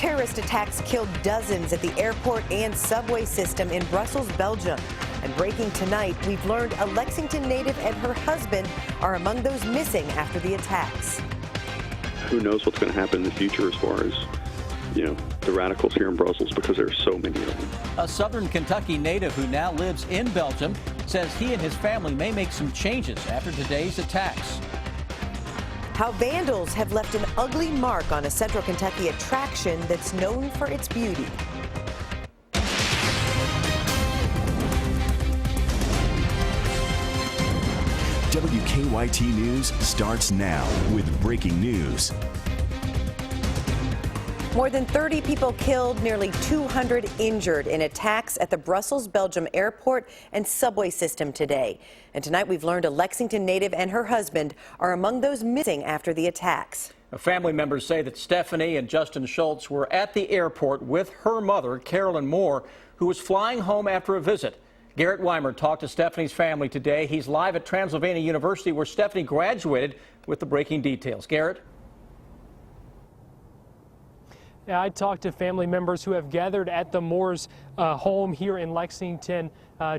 Terrorist attacks killed dozens at the airport and subway system in Brussels, Belgium. And breaking tonight, we've learned a Lexington native and her husband are among those missing after the attacks. Who knows what's going to happen in the future as far as, the radicals here in Brussels, because there are so many of them. A Southern Kentucky native who now lives in Belgium says he and his family may make some changes after today's attacks. How vandals have left an ugly mark on a Central Kentucky attraction that's known for its beauty. WKYT News starts now with breaking news. More than 30 people killed, nearly 200 injured in attacks at the Brussels, Belgium airport and subway system today. And tonight we've learned a Lexington native and her husband are among those missing after the attacks. Family members say that Stephanie and Justin Schultz were at the airport with her mother, Carolyn Moore, who was flying home after a visit. Garrett Weimer talked to Stephanie's family today. He's live at Transylvania University, where Stephanie graduated, with the breaking details. Garrett? Yeah, I talked to family members who have gathered at the Moores' home here in Lexington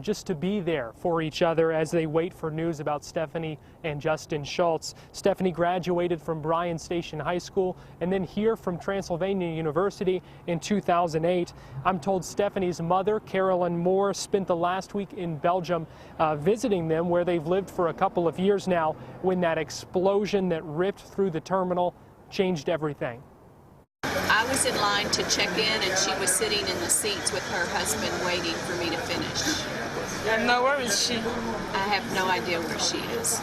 just to be there for each other as they wait for news about Stephanie and Justin Schultz. Stephanie graduated from Bryan Station High School and then here from Transylvania University in 2008. I'm told Stephanie's mother, Carolyn Moore, spent the last week in Belgium visiting them, where they've lived for a couple of years now, when that explosion that ripped through the terminal changed everything. I was in line to check in, and she was sitting in the seats with her husband waiting for me to finish. And now where is she? I have no idea where she is.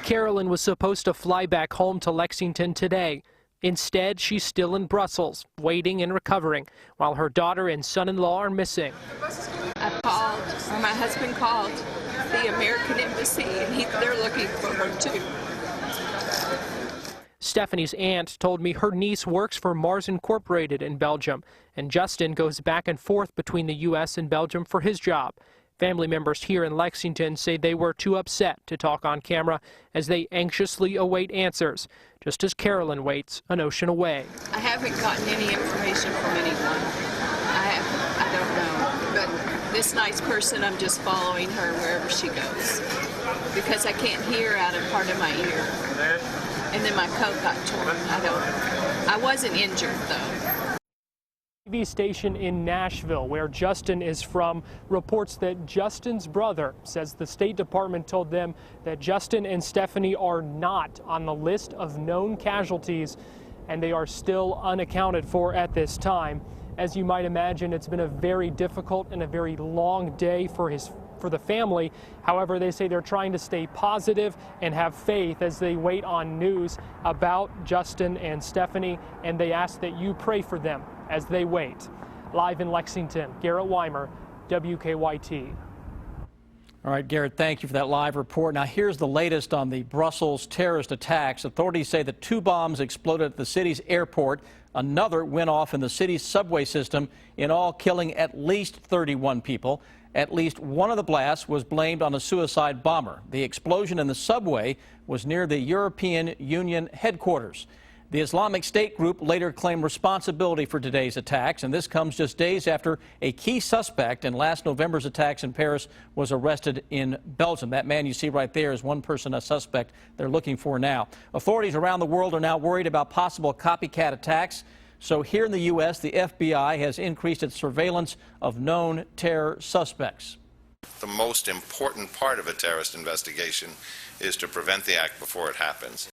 Carolyn was supposed to fly back home to Lexington today. Instead, she's still in Brussels, waiting and recovering, while her daughter and son-in-law are missing. I called, or my husband called, the American Embassy, and they're looking for her too. Stephanie's aunt told me her niece works for Mars Incorporated in Belgium, and Justin goes back and forth between the U.S. and Belgium for his job. Family members here in Lexington say they were too upset to talk on camera as they anxiously await answers, just as Carolyn waits an ocean away. I haven't gotten any information from anyone. I don't know. But this nice person, I'm just following her wherever she goes, because I can't hear out of part of my ear. And then my coat got torn. I wasn't injured though. TV station in Nashville, where Justin is from, reports that Justin's brother says the State Department told them that Justin and Stephanie are not on the list of known casualties, and they are still unaccounted for at this time. As you might imagine, it's been a very difficult and a very long day for the family. However, they say they're trying to stay positive and have faith as they wait on news about Justin and Stephanie, and they ask that you pray for them as they wait. Live in Lexington, Garrett Weimer, WKYT. All right, Garrett, thank you for that live report. Now, here's the latest on the Brussels terrorist attacks. Authorities say that 2 bombs exploded at the city's airport. Another went off in the city's subway system, in all killing at least 31 people. At least one of the blasts was blamed on a suicide bomber. The explosion in the subway was near the European Union headquarters. The Islamic State group later claimed responsibility for today's attacks, and this comes just days after a key suspect in last November's attacks in Paris was arrested in Belgium. That man you see right there is one person, a suspect they're looking for now. Authorities around the world are now worried about possible copycat attacks. So here in the U.S., the FBI has increased its surveillance of known terror suspects. The most important part of a terrorist investigation is to prevent the act before it happens.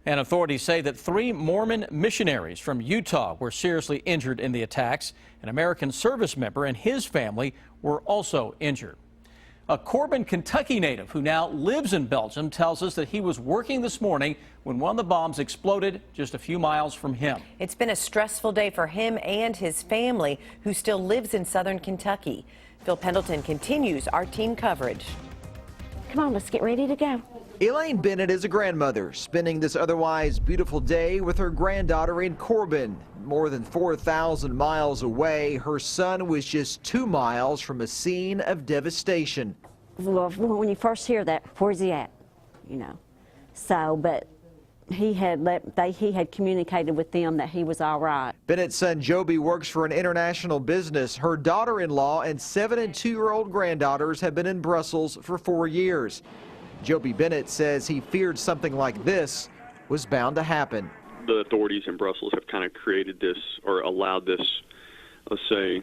And authorities say that 3 Mormon missionaries from Utah were seriously injured in the attacks. An American service member and his family were also injured. A Corbin, Kentucky native who now lives in Belgium tells us that he was working this morning when one of the bombs exploded just a few miles from him. It's been a stressful day for him and his family, who still lives in southern Kentucky. Phil Pendleton continues our team coverage. Come on, let's get ready to go. Elaine Bennett is a grandmother, spending this otherwise beautiful day with her granddaughter in Corbin. More than 4,000 miles away, her son was just 2 miles from a scene of devastation. Well, when you first hear that, where's he at? You know. So, but he had communicated with them that he was all right. Bennett's son Joby works for an international business. Her daughter-in-law and 7- and 2-year-old granddaughters have been in Brussels for 4 years. Joby Bennett says he feared something like this was bound to happen. The authorities in Brussels have kind of created this, or allowed this, let's say,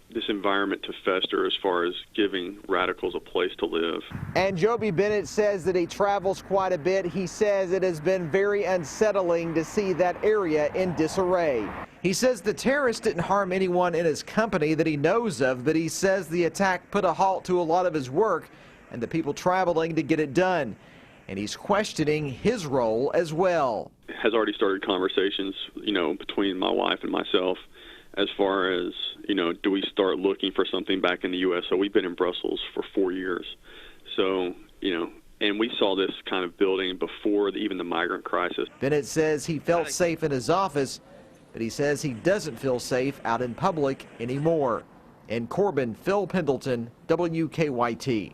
this environment to fester as far as giving radicals a place to live. And Joby Bennett says that he travels quite a bit. He says it has been very unsettling to see that area in disarray. He says the terrorist didn't harm anyone in his company that he knows of, but he says the attack put a halt to a lot of his work and the people traveling to get it done. And he's questioning his role as well. Has already started conversations, between my wife and myself as far as, do we start looking for something back in the U.S.? So we've been in Brussels for 4 years. So, and we saw this kind of building before even the migrant crisis. Bennett says he felt safe in his office, but he says he doesn't feel safe out in public anymore. In Corbin, Phil Pendleton, WKYT.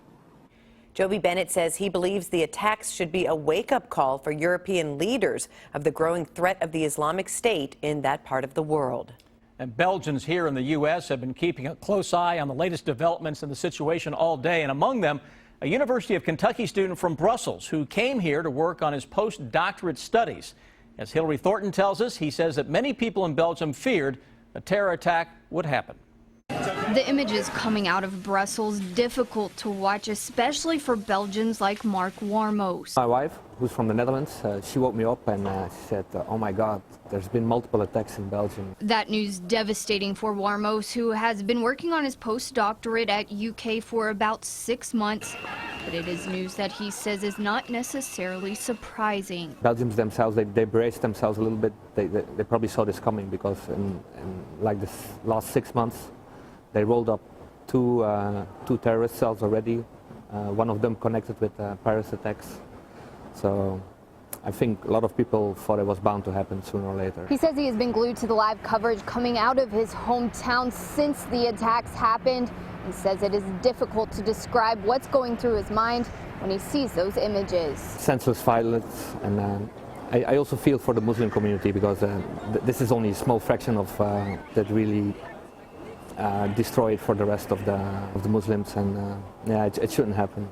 Joby Bennett says he believes the attacks should be a wake-up call for European leaders of the growing threat of the Islamic State in that part of the world. And Belgians here in the U.S. have been keeping a close eye on the latest developments in the situation all day, and among them, a University of Kentucky student from Brussels who came here to work on his postdoctorate studies. As Hillary Thornton tells us, he says that many people in Belgium feared a terror attack would happen. The images coming out of Brussels difficult to watch, especially for Belgians like Mark Warmos. My wife, who's from the Netherlands, she woke me up and she said, oh my God, there's been multiple attacks in Belgium. That news devastating for Warmos, who has been working on his postdoctorate at UK for about 6 months. But it is news that he says is not necessarily surprising. Belgians themselves, they braced themselves a little bit. They probably saw this coming because in like this last 6 months, they rolled up two terrorist cells already, one of them connected with Paris attacks. So I think a lot of people thought it was bound to happen sooner or later. He says he has been glued to the live coverage coming out of his hometown since the attacks happened. He says it is difficult to describe what's going through his mind when he sees those images. Senseless violence, and I also feel for the Muslim community because this is only a small fraction of that really destroy it for the rest of the Muslims, and yeah, it shouldn't happen.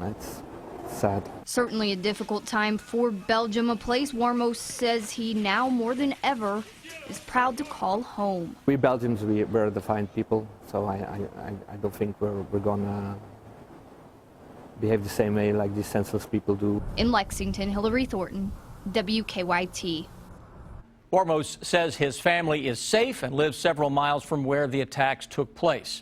It's sad. Certainly a difficult time for Belgium, a place Warmos says he now more than ever is proud to call home. We Belgians, we're a defiant people, so I don't think we're gonna behave the same way like these senseless people do. In Lexington, Hillary Thornton, WKYT. Warmos says his family is safe and lives several miles from where the attacks took place.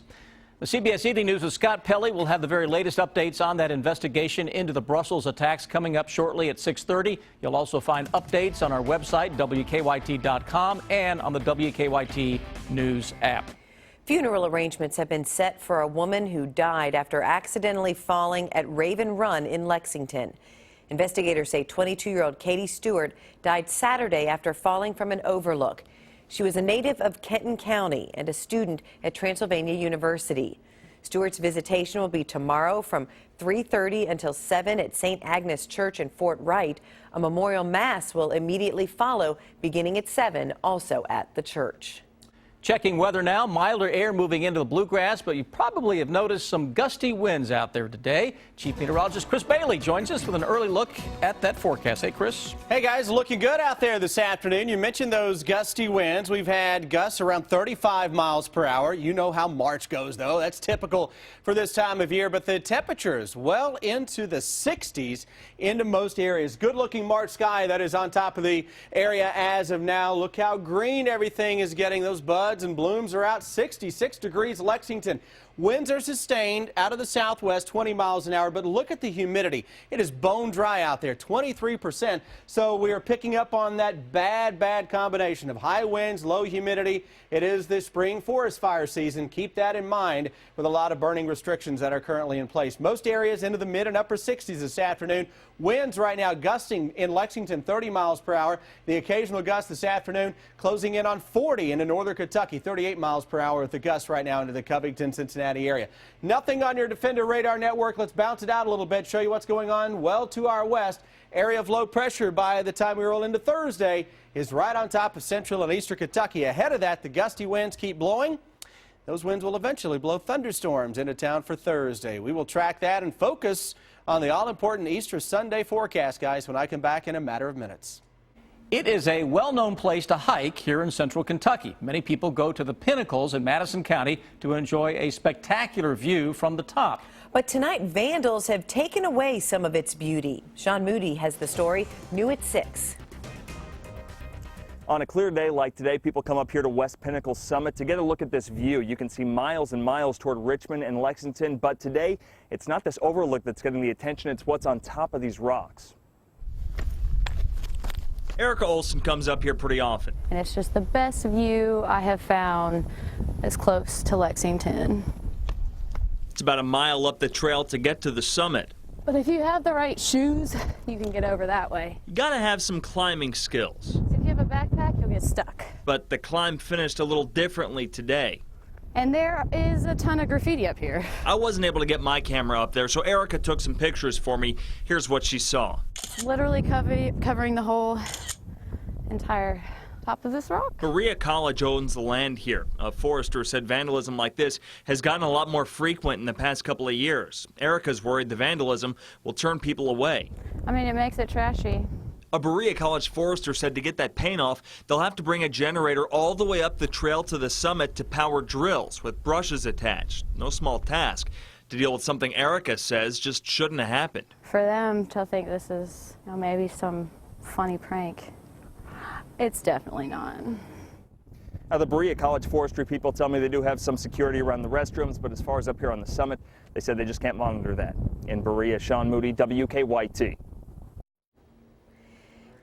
The CBS Evening News with Scott Pelley will have the very latest updates on that investigation into the Brussels attacks coming up shortly at 6:30. You'll also find updates on our website, WKYT.com, and on the WKYT News app. Funeral arrangements have been set for a woman who died after accidentally falling at Raven Run in Lexington. Investigators say 22-year-old Katie Stewart died Saturday after falling from an overlook. She was a native of Kenton County and a student at Transylvania University. Stewart's visitation will be tomorrow from 3:30 until 7 at St. Agnes Church in Fort Wright. A memorial mass will immediately follow, beginning at 7, also at the church. Checking weather now, milder air moving into the bluegrass, but you probably have noticed some gusty winds out there today. Chief Meteorologist Chris Bailey joins us with an early look at that forecast. Hey, Chris. Hey, guys, looking good out there this afternoon. You mentioned those gusty winds. We've had gusts around 35 miles per hour. You know how March goes, though. That's typical for this time of year, but the temperatures well into the 60s into most areas. Good-looking March sky that is on top of the area as of now. Look how green everything is getting. Those buds and blooms are out. 66 degrees Lexington. Winds are sustained out of the southwest, 20 miles an hour, but look at the humidity. It is bone dry out there, 23%. So we are picking up on that bad combination of high winds, low humidity. It is the spring forest fire season. Keep that in mind with a lot of burning restrictions that are currently in place. Most areas into the mid and upper 60s this afternoon. Winds right now gusting in Lexington 30 miles per hour. The occasional gust this afternoon closing in on 40 into northern Kentucky, 38 miles per hour with the gust right now into the Covington, Cincinnati Cincinnati area. Nothing on your Defender radar network. Let's bounce it out a little bit, show you what's going on well to our west. Area of low pressure by the time we roll into Thursday is right on top of central and eastern Kentucky. Ahead of that, the gusty winds keep blowing. Those winds will eventually blow thunderstorms into town for Thursday. We will track that and focus on the all-important Easter Sunday forecast, guys, when I come back in a matter of minutes. It is a well-known place to hike here in central Kentucky. Many people go to the Pinnacles in Madison County to enjoy a spectacular view from the top. But tonight, vandals have taken away some of its beauty. Sean Moody has the story, new at 6. On a clear day like today, people come up here to West Pinnacle Summit to get a look at this view. You can see miles and miles toward Richmond and Lexington, but today it's not this overlook that's getting the attention, it's what's on top of these rocks. Erica Olson comes up here pretty often. And it's just the best view I have found as close to Lexington. It's about a mile up the trail to get to the summit. But if you have the right shoes, you can get over that way. You gotta have some climbing skills. If you have a backpack, you'll get stuck. But the climb finished a little differently today. And there is a ton of graffiti up here. I wasn't able to get my camera up there, so Erica took some pictures for me. Here's what she saw. It's literally covering the whole entire top of this rock. Berea College owns the land here. A forester said vandalism like this has gotten a lot more frequent in the past couple of years. Erica's worried the vandalism will turn people away. I mean, it makes it trashy. A Berea College forester said to get that paint off, they'll have to bring a generator all the way up the trail to the summit to power drills with brushes attached. No small task to deal with something Erica says just shouldn't have happened. For them to think this is, maybe some funny prank, it's definitely not. Now, the Berea College forestry people tell me they do have some security around the restrooms, but as far as up here on the summit, they said they just can't monitor that. In Berea, Sean Moody, WKYT.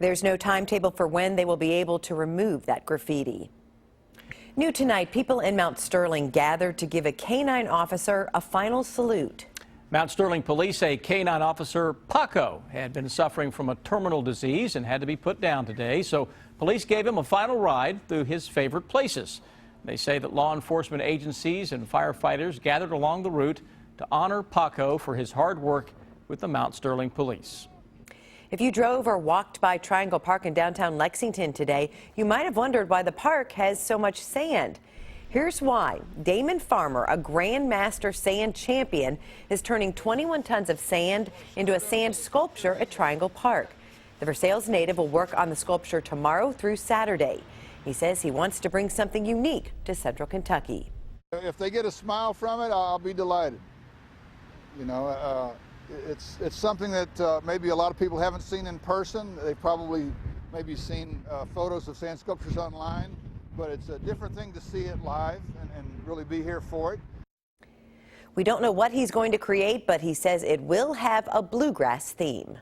There's no timetable for when they will be able to remove that graffiti. New tonight, people in Mount Sterling gathered to give a K-9 officer a final salute. Mount Sterling police say K-9 officer Paco had been suffering from a terminal disease and had to be put down today, so police gave him a final ride through his favorite places. They say that law enforcement agencies and firefighters gathered along the route to honor Paco for his hard work with the Mount Sterling police. If you drove or walked by Triangle Park in downtown Lexington today, you might have wondered why the park has so much sand. Here's why. Damon Farmer, a Grandmaster sand champion, is turning 21 tons of sand into a sand sculpture at Triangle Park. The Versailles native will work on the sculpture tomorrow through Saturday. He says he wants to bring something unique to Central Kentucky. If they get a smile from it, I'll be delighted. You know, it's something that maybe a lot of people haven't seen in person. They've probably maybe seen photos of sand sculptures online, but it's a different thing to see it live and really be here for it. We don't know what he's going to create, but he says it will have a bluegrass theme.